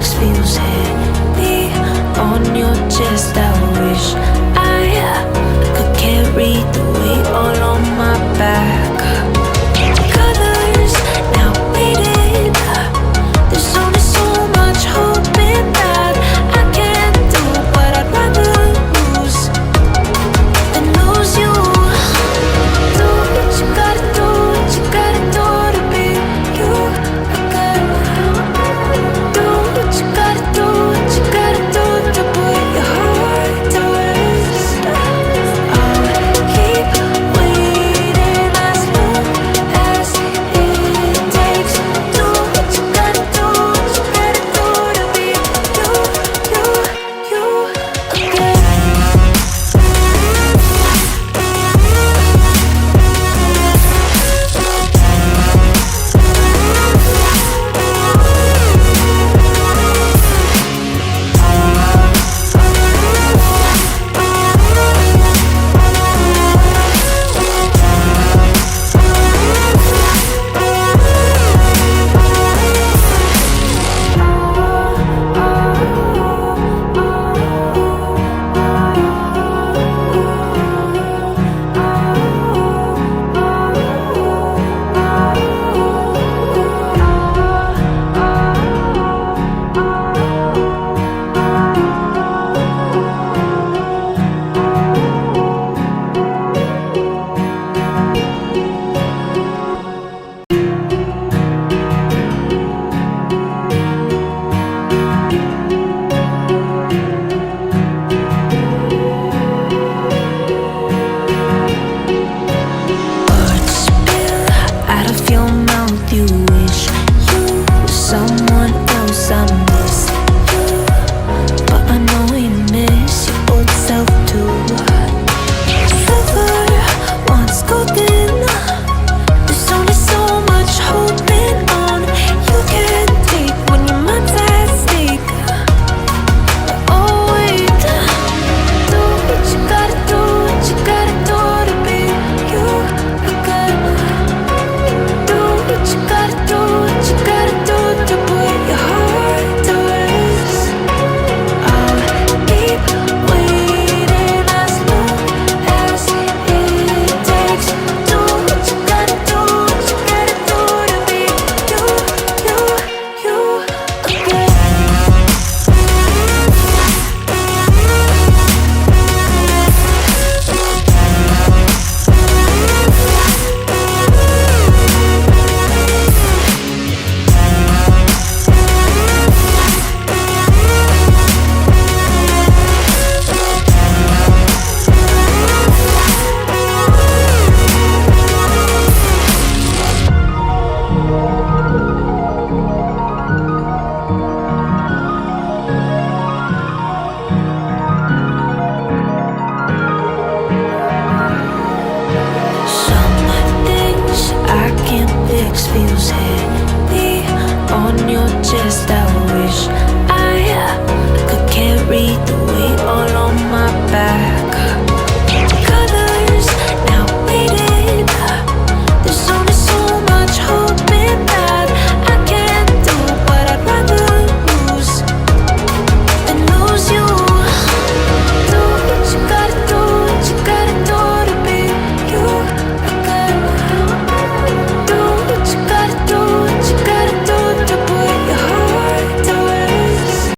fix feels heavy on your chest. I wish I could carry the weight all on my back. Colors now faded. There's only so much hoping that I can do, but I'd rather lose than lose you. Do what you gotta do, what you gotta do to be you again. Do what you gotta do, what you gotta do to put your heart to rest. I'll keep waiting as long as it takes. Do what you gotta do, what you gotta do to be you again. Words spill out of your mouth. You wish you were someone else. I miss you, but I know we miss your old self too. Silver once golden. There's only so much holding on. You can't take when your mind's at stake. Oh wait, do what you gotta do, what you gotta do to be you again. Do what you gotta do, what you gotta do to put your heart to rest. I'll keep waiting as long as it takes. Do what you gotta do, what you gotta do to be you again. Some things I can't fix feels heavy on your chest. I